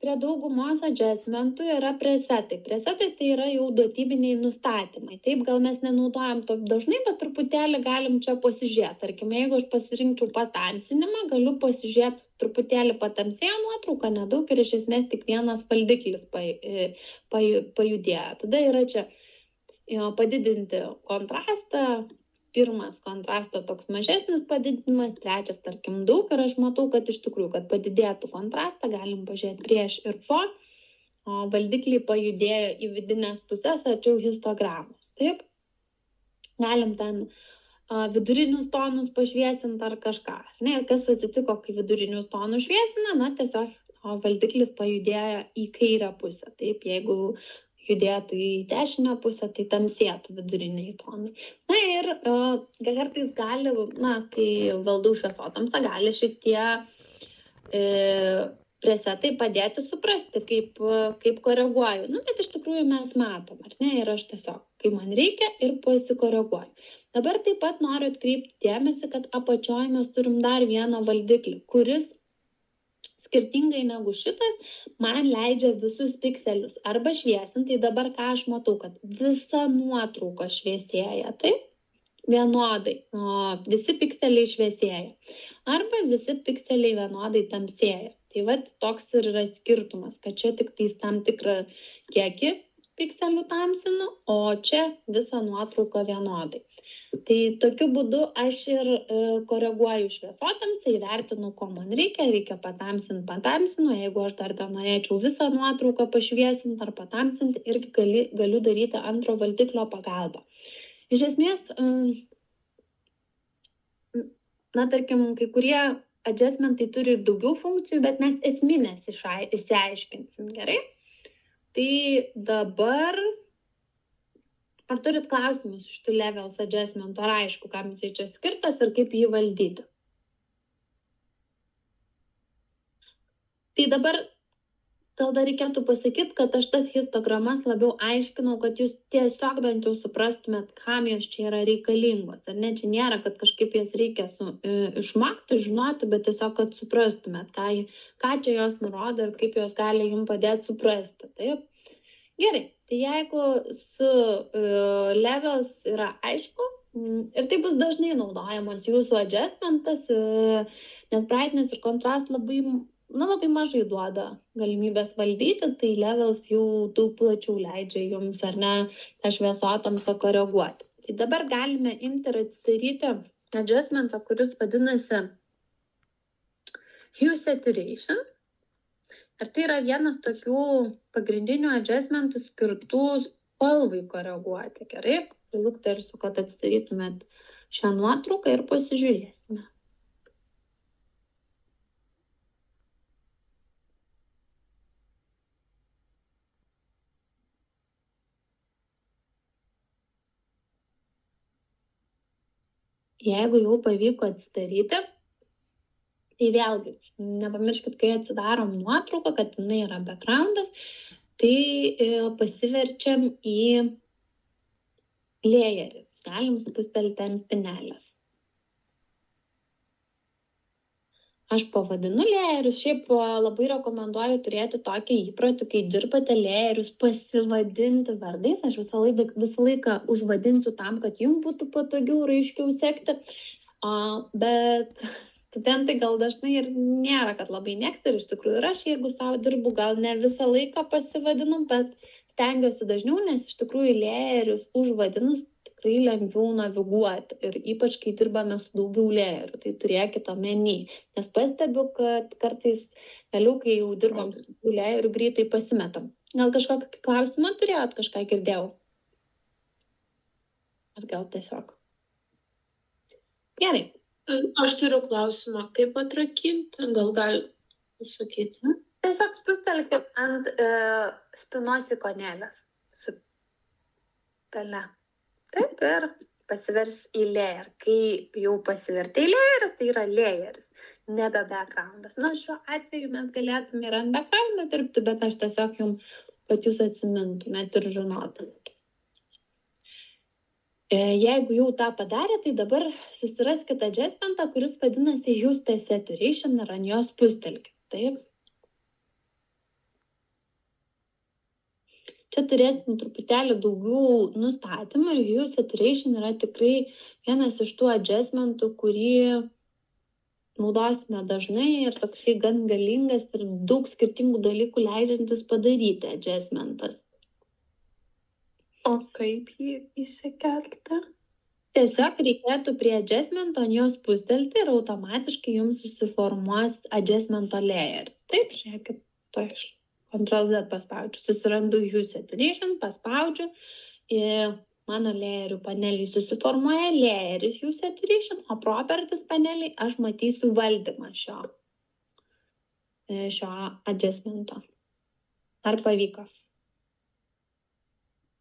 prie daugumos adjustmentų yra presetai. Presetai tai yra jau duotybiniai nustatymai. Taip, gal mes nenaudojam to dažnai, bet truputėlį galim čia pasižiūrėti. Tarkim, jeigu aš pasirinkčiau patamsinimą, galiu pasižiūrėti truputėlį patamsėjo nuotrauką, nedaug ir iš esmės tik vienas valdiklis pajudėjo. Tada yra čia padidinti kontrastą. Pirmas kontrasto toks mažesnis padidinimas, trečias, tarkim, daug ir aš matau, kad iš tikrųjų, kad padidėtų kontrastą, galim pažiūrėti prieš ir po, o valdikliai pajudėjo į vidinės pusės arčiau histogramos. Taip, galim ten vidurinius tonus pašviesinti ar kažką. Ne? Ir kas atsitiko, kai vidurinius tonus šviesina, na, tiesiog valdiklis pajudėjo į kairę pusę. Taip, jeigu judėtų į dešinę pusę, tai tamsėtų viduriniai tonai. Na ir kartais gali, kai valdau šviesotamsą, gali šitie presetai padėti suprasti, kaip koreguoju. Bet iš tikrųjų mes matom, ar ne? Ir aš tiesiog, kai man reikia, ir pasikoreguoju. Dabar taip pat noriu atkreipti dėmesį, kad apačioje mes turim dar vieną valdiklį, kuris skirtingai negu šitas, man leidžia visus pikselius arba šviesinti. Tai dabar ką aš matau, kad visa nuotrauka šviesėja, taip? Vienodai. Visi pikseliai šviesėja. Arba visi pikseliai vienodai tamsėja. Tai vat toks ir yra skirtumas, kad čia tik tais tam tikrą kiekį pikselių tamsinu, o čia visą nuotrauką vienodai. Tai tokiu būdu aš ir koreguoju šviesotamsą, įvertinu, ko man reikia patamsinu, jeigu aš dar norėčiau visą nuotrauką pašviesinti ar patamsinti, irgi galiu daryti antro valdiklio pagalbą. Iš esmės, tarkim, kai kurie adjustmentai turi ir daugiau funkcijų, bet mes esminės išsiaiškinsim, gerai? Tai dabar, ar turit klausimus iš tų levels adjustmentų, ar aišku, kam jisai čia skirtas ir kaip jį valdyti? Tai dabar gal dar reikėtų pasakyti, kad aš tas histogramas labiau aiškinau, kad jūs tiesiog bent jau suprastumėt, kam jos čia yra reikalingos. Ar ne, čia nėra, kad kažkaip jas reikia išmokti, žinoti, bet tiesiog, kad suprastumėt, ką čia jos nurodo ir kaip jos gali jums padėti suprasti. Taip? Gerai, tai jeigu su levels yra aišku, ir tai bus dažnai naudojamas jūsų adjustmentas, nes brightness ir kontrast labai mažai duoda galimybės valdyti, tai levels jau daug plačiau leidžia jums, ar ne, tą šviesotamsą koreguoti. Tai dabar galime imti ir atsidaryti adjustmentą, kuris vadinasi Hue Saturation. Ir tai yra vienas tokių pagrindinių adjustmentų skirtų spalvai koreguoti. Gerai, tai luktersiu, kad atsidarytumėt šią nuotrauką ir pasižiūrėsime. Jeigu jau pavyko atsidaryti, tai vėlgi, nepamirškit, kai atsidarom nuotrauką, kad jinai yra backgroundas, tai pasiverčiam į layerį. Galim spustelti ant spinelės. Aš pavadinu layerius, šiaip labai rekomenduoju turėti tokį įprotį, kai dirbate layerius, pasivadinti vardais. Aš visą laiką užvadinsiu tam, kad jums būtų patogiau ir aiškiau sekti, bet studentai gal dažnai ir nėra, kad labai mėgsta, ir iš tikrųjų ir aš, jeigu savo dirbu, gal ne visą laiką pasivadinu, bet stengiuosi dažniau, nes iš tikrųjų layerius užvadinus tikrai lengviau naviguoti ir ypač, kai dirbame su daugiau layerių, tai turėkite omeny, nes pastebiu, kad kartais vėliau, kai jau dirbam su daugiau layerių, greitai pasimetam. Gal kažkokį klausimą turėjot, kažką girdėjau? Ar gal tiesiog? Gerai. Aš turiu klausimą, kaip atrakinti, gal pasakyti? Tiesiog spustelkit ant spinos ikonėlės su pele. Taip, ir pasivers į layer. Kai jau pasivertė į layer, tai yra layeris, nebe backgroundas. Šiuo atveju mes galėtume ir ant backgroundo dirbti, bet aš tiesiog jums, kad jūs atsimintumėt ir žinotumėt. Jeigu jau tą padarė, tai dabar susiraskite adjustmentą, kuris vadinasi Hue Saturation ir ant jos spustelkit. Taip. Čia turėsim truputėlį daugiau nustatymų ir hue saturation yra tikrai vienas iš tų adjustmentų, kurį naudosime dažnai ir toksai gan galingas ir daug skirtingų dalykų leidžiantis padaryti adjustmentas. O kaip jį įsikelti? Tiesiog reikėtų prie adjustmento ant jos pustelti ir automatiškai jums susiformuos adjustmento layeris. Taip, žiūrėkit, to iš Ctrl+Z paspaudžiu, susirandu hue saturation, paspaudžiu ir mano layerių panelį susiformuoja layeris hue saturation, o properties panelį aš matysiu valdymą šio adjustmento. Ar pavyko?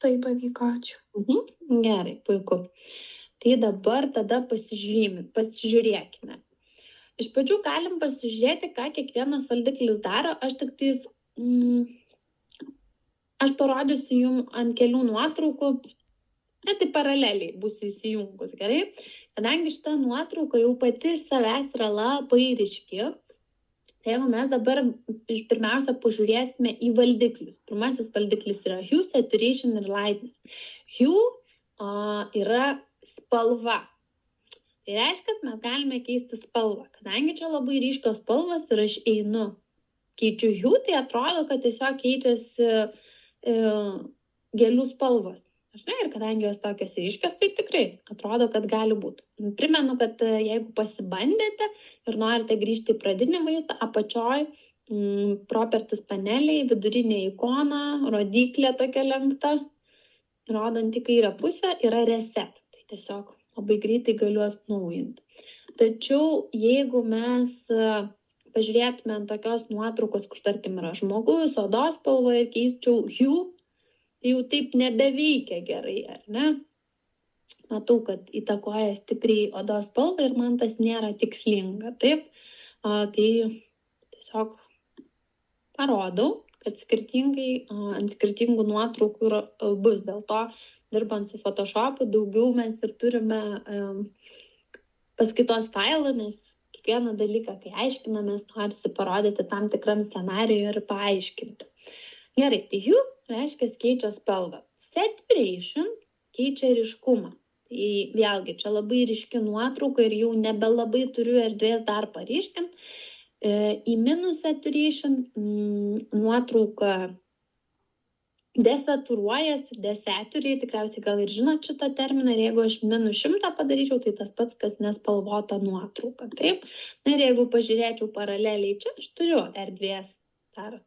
Tai pavyko, ačiū. Gerai, puiku. Tai dabar tada pasižiūrėkime. Iš pradžių galim pasižiūrėti, ką kiekvienas valdiklis daro. Aš parodysiu jums ant kelių nuotraukų. Tai paraleliai būsiu įsijungus, gerai? Kadangi šita nuotrauka jau pati iš savęs yra labai ryški, tai jeigu mes dabar pirmiausia pažiūrėsime į valdiklius. Pirmasis valdiklis yra hue, saturation ir lightness. Hue yra spalva. Tai reiškia, mes galime keisti spalvą. Kadangi čia labai ryškios spalvos ir aš keičiu hue, tai atrodo, kad tiesiog keičiasi gėlių spalvos. Ir kadangi jos tokios ryškios, tai tikrai atrodo, kad gali būti. Primenu, kad jeigu pasibandėte ir norite grįžti į pradinį vaizdą, apačioj properties paneliai, vidurinė ikona, rodiklė tokia lenkta, rodant į kairę pusę, yra reset. Tai tiesiog labai greitai galiu atnaujinti. Tačiau jeigu mes pažiūrėtume ant tokios nuotraukos, kur tarkim yra žmogus, odos spalva ir keisčiau hue, tai jau taip nebeveikia gerai, ar ne? Matau, kad įtakoja stipriai odos spalvą ir man tas nėra tikslinga, taip? Tai tiesiog parodau, kad ant skirtingų nuotraukų bus. Dėl to, dirbant su Photoshopu, daugiau mes ir turime paskaitos failą, nes kiekvieną dalyką, kai aiškinamės, norisi parodyti tam tikram scenarijui ir paaiškinti. Gerai, tai hue reiškia keičia spalvą. Saturation keičia ryškumą. Tai vėlgi, čia labai ryški nuotrauka ir jau nebelabai turiu erdvės dar paryškinti. Į minus saturation nuotrauka desaturuojasi, desaturiai, tikriausiai gal ir žinot šitą terminą, ir jeigu aš minus 100 padaryčiau, tai tas pats, kas nespalvota nuotrauka, taip? Na ir jeigu pažiūrėčiau paraleliai čia, aš turiu erdvės dar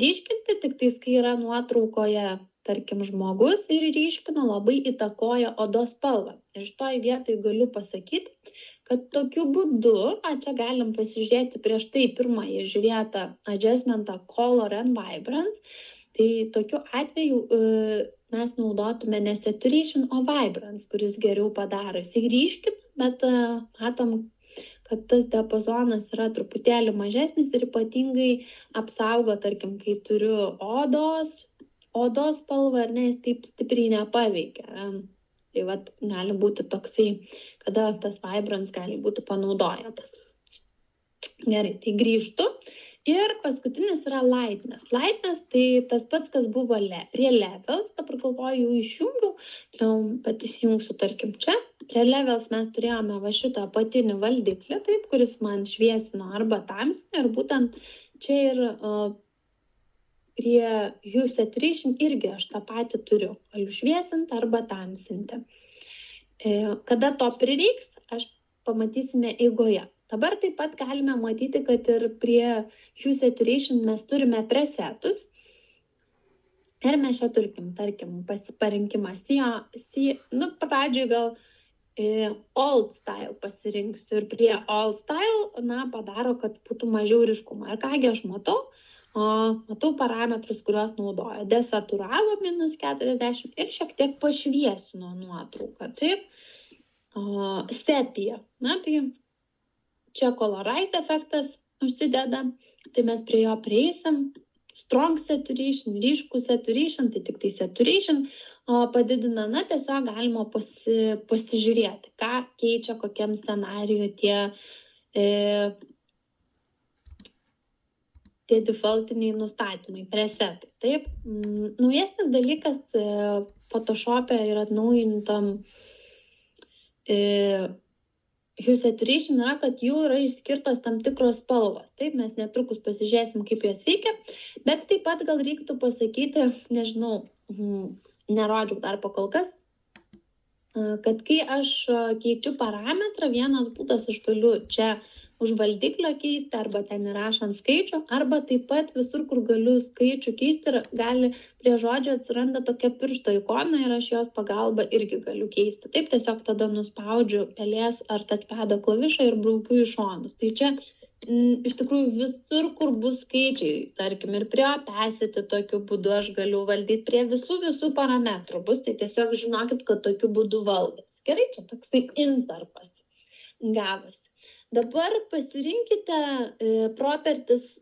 ryškinti, tik tais, kai yra nuotraukoje, tarkim, žmogus ir ryškinu, labai įtakoja odos spalvą. Ir šitoj vietoj galiu pasakyti, kad tokiu būdu, čia galim pasižiūrėti prieš tai pirmąjį žiūrėtą adjustmentą Color and Vibrance, tai tokiu atveju mes naudotume ne saturation, o vibrance, kuris geriau padaro. Jis ryškina, bet matom, kad tas diapazonas yra truputėlį mažesnis ir ypatingai apsaugo, tarkim, kai turiu odos spalvą, ar ne, jis taip stipriai nepaveikia. Tai vat gali būti toksai, kada tas vibrance gali būti panaudojamas. Gerai, tai grįžtu. Ir paskutinis yra lightness. Lightness tai tas pats, kas buvo prie levels. Dabar galvoju, jau išjungiau, bet įsijungsiu, tarkim, čia. Prie levels mes turėjome va šitą apatinį valdiklį, taip, kuris man šviesino arba tamsino. Ir būtent čia ir prie hue saturation irgi aš tą patį turiu. Galiu šviesinti arba tamsinti. Kada to prireiks, aš pamatysime eigoje. Dabar taip pat galime matyti, kad ir prie hue saturation mes turime presetus. Ir mes čia turime, tarkim, pasirinkimą pradžioj gal old style pasirinksiu. Ir prie old style, padaro, kad būtų mažiau ryškumo. Ir kągi aš matau? Matau parametrus, kuriuos naudoja. Desaturavo -40 ir šiek tiek pašviesino nuotrauką. Taip, sepija. Tai čia colorize efektas užsideda, tai mes prie jo prieisim. Strong saturation, ryškų saturation, tai tik tai saturation padidina, tiesiog galima pasižiūrėti, ką keičia kokiam scenarijui tie tie defaultiniai nustatymai, presetai. Taip, naujesnis dalykas Photoshop'e ir atnaujintam Hue Saturation yra, kad jų yra išskirtos tam tikros spalvos. Taip, mes netrukus pasižiūrėsim, kaip jos veikia, bet taip pat gal reiktų pasakyti, nežinau, nerodžiau dar pakol kas, kad kai aš keičiu parametrą, vienas būdas aš galiu čia už valdiklio keisti, arba ten įrašant skaičių, arba taip pat visur, kur galiu skaičių keisti, gali prie žodžio atsiranda tokia piršto ikona ir aš jos pagalba irgi galiu keisti. Taip, tiesiog tada nuspaudžiu pelės ar touchpado klavišą ir braukiu į šonus. Tai čia iš tikrųjų visur, kur bus skaičiai, tarkim, ir prie opacity tokiu būdu aš galiu valdyti, prie visų parametrų bus, tai tiesiog žinokit, kad tokiu būdu valdas. Gerai, čia toksai intarpas gavosi. Dabar pasirinkite properties,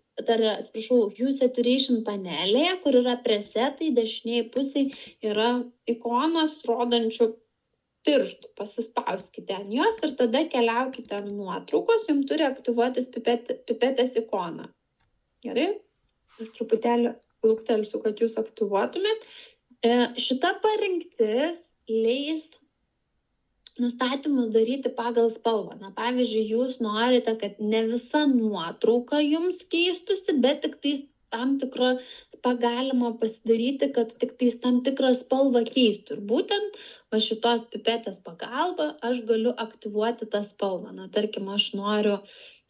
Hue Saturation panelėje, kur yra presetai, dešiniai pusiai yra ikonos rodančių pirštų. Pasispauskite ant jos ir tada keliaukite ant nuotraukos, jums turi aktyvuotis pipetės ikona. Gerai? Aš truputėlį luktelsiu, kad jūs aktyvuotumėt. Šita parinktis leis nustatymus daryti pagal spalvą. Na, pavyzdžiui, jūs norite, kad ne visa nuotrauka jums keistusi, bet tik tais tam tikrą galima pasidaryti, kad tik tais tam tikrą spalvą keistų. Ir būtent va šitos pipetės pagalba aš galiu aktyvuoti tą spalvą. Na, tarkim, aš noriu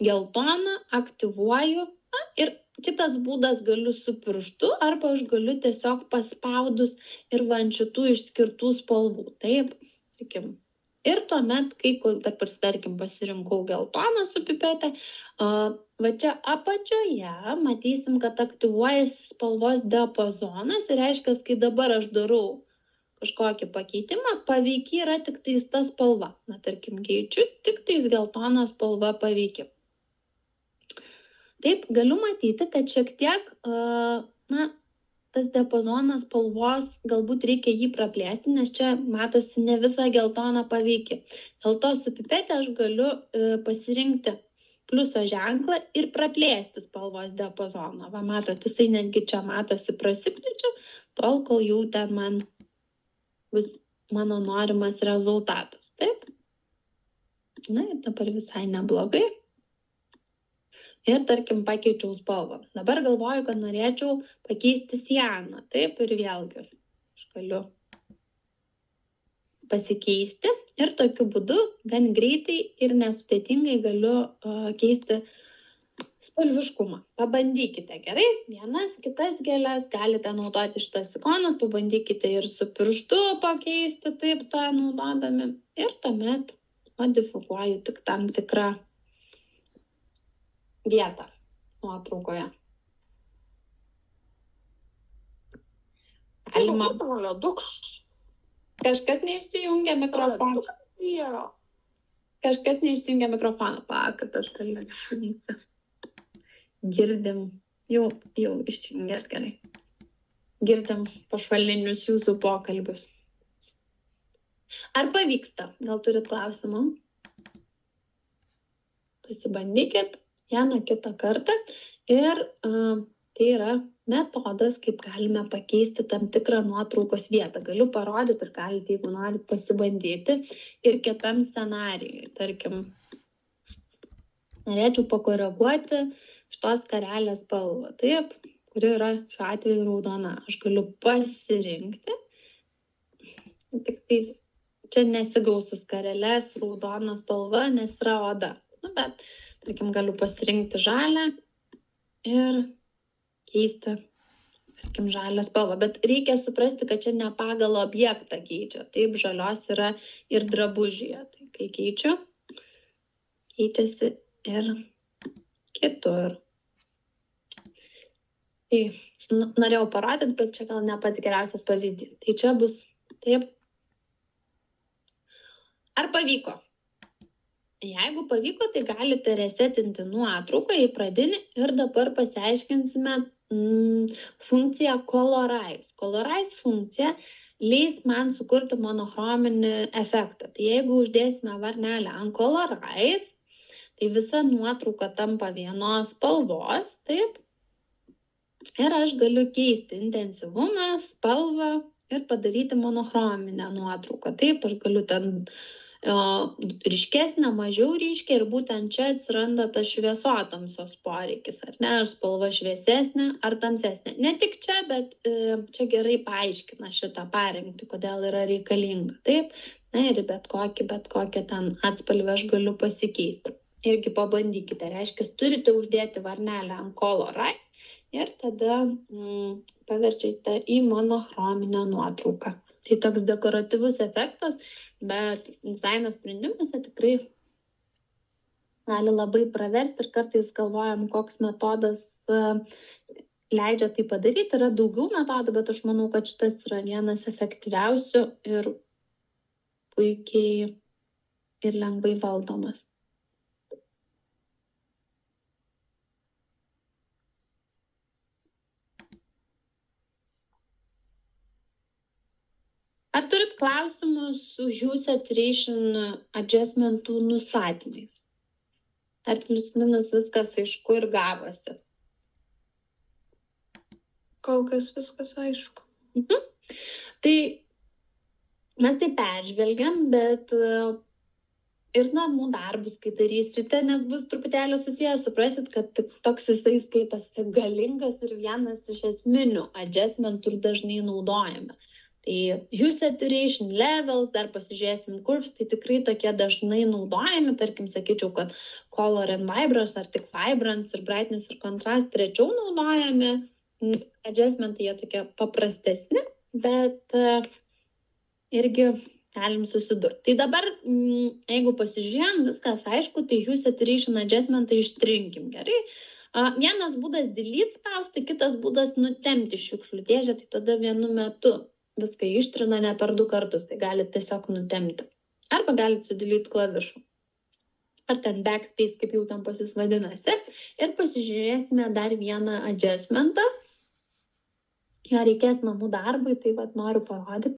geltoną, aktyvuoju. Na, ir kitas būdas galiu su pirštu, arba aš galiu tiesiog paspaudus ir va ant šitų išskirtų spalvų. Taip, tarkim. Ir tuomet, kai, tarkim, pasirinkau geltoną su pipetė, va čia apačioje matysim, kad aktyvuojasi spalvos diapazonas ir reiškia, kai dabar aš darau kažkokį pakeitimą, paveiki yra tik tais ta spalva. Na, tarkim, keičiu tik tais geltoną spalvą paveiki. Taip, galiu matyti, kad šiek tiek, tas diapazonas spalvos, galbūt reikia jį praplėsti, nes čia matosi ne visą geltoną paveiki. Dėl to su pipetė aš galiu pasirinkti pliuso ženklą ir praplėsti spalvos diapazoną. Va, matot, jisai netgi čia matosi prasiplečia, tol, kol jau ten man bus mano norimas rezultatas. Taip? Na ir dabar visai neblogai. Ir, tarkim, pakeičiau spalvą. Dabar galvoju, kad norėčiau pakeisti sieną. Taip, ir vėlgi aš galiu pasikeisti. Ir tokiu būdu gan greitai ir nesudėtingai galiu keisti spalviškumą. Pabandykite, gerai? Vienas, kitas gėles galite naudoti šitas ikonas, pabandykite ir su pirštu pakeisti, taip tą naudodami. Ir tuomet modifikuoju tik tam tikrą vietą nuotraukoje. Galima. Kažkas neišsijungia mikrofoną. Kažkas neišsijungia mikrofoną. Kad aš galiu išjungti. Girdim. Jau išjungęs gerai. Girdim pašvalinius jūsų pokalbius. Ar pavyksta? Gal turit klausimų? Pasibandykit vieną kitą kartą ir tai yra metodas, kaip galime pakeisti tam tikrą nuotraukos vietą. Galiu parodyti ir galite, jeigu norit, pasibandyti ir kitam scenarijui. Tarkim, norėčiau pakoreguoti šitos karelės spalvą, taip, kuri yra šiuo atveju raudona. Aš galiu pasirinkti, tik tais čia nesigausus karelės raudona spalva, nes yra oda. Nu, bet tarkim, galiu pasirinkti žalią ir keisti, tarkim, žalią spalvą. Bet reikia suprasti, kad čia ne pagal objektą keičia. Taip, žalios yra ir drabužyje. Tai kai keičiu, keičiasi ir kitur. Tai norėjau parodyti, bet čia gal ne pats geriausias pavyzdys. Tai čia bus taip. Ar pavyko? Jeigu pavyko, tai galite resetinti nuotrauką į pradinį ir dabar pasiaiškinsime funkciją Colorize. Colorize funkcija leis man sukurti monochrominį efektą. Tai jeigu uždėsime varnelę ant Colorize, tai visa nuotrauka tampa vienos spalvos, taip, Ir aš galiu keisti intensyvumą, spalvą ir padaryti monochrominę nuotrauką. Taip, aš galiu ten ryškesnę, mažiau ryškę ir būtent čia atsiranda tas šviesotamsos poreikis, ar ne, ar spalva šviesesnė, ar tamsesnė. Ne tik čia, bet čia gerai paaiškina šitą parengtį, kodėl yra reikalinga. Taip, na ir bet kokią ten atspalvį aš galiu pasikeisti. Irgi pabandykite, reiškia, turite uždėti varnelę ant Colorize ir tada paverčiate į monochrominę nuotrauką. Tai toks dekoratyvus efektas, bet dizaino sprendimuose tikrai gali labai praversti ir kartais galvojam, koks metodas leidžia tai padaryti. Yra daugiau metodų, bet aš manau, kad šitas yra vienas efektyviausių ir puikiai ir lengvai valdomas. Ar turit klausimus su Hue Saturation adjustmentų nustatymais? Ar plius minus viskas aišku ir gavosi? Kol kas viskas aišku. Tai mes tai peržvelgiam, bet ir namų darbus, kai darysite, nes bus truputėlį susijęs, suprasit, kad toks jisai skaitosi galingas ir vienas iš esminių adjustmentų ir dažnai naudojame. Tai Hue Saturation Levels, dar pasižiūrėsim Curves, tai tikrai tokie dažnai naudojami, tarkim, sakyčiau, kad Color and Vibrance ar tik Vibrance ir Brightness ir Contrast rečiau naudojami. Adjustmentai jie tokie paprastesni, bet irgi galim susidurti. Tai dabar, jeigu pasižiūrėjom, viskas aišku, tai Hue Saturation adjustmentai ištrinkim, gerai. Vienas būdas delete spausti, kitas būdas nutempti šiukšlių dėžę, tai tada vienu metu viską ištrina ne per 2 kartus, tai galite tiesiog nutempti. Arba galite su delete klavišu. Ar ten backspace, kaip jau ten pas jūs vadinasi. Ir pasižiūrėsime dar vieną adjustmentą. Jo reikės namų darbui, tai vat noriu parodyti.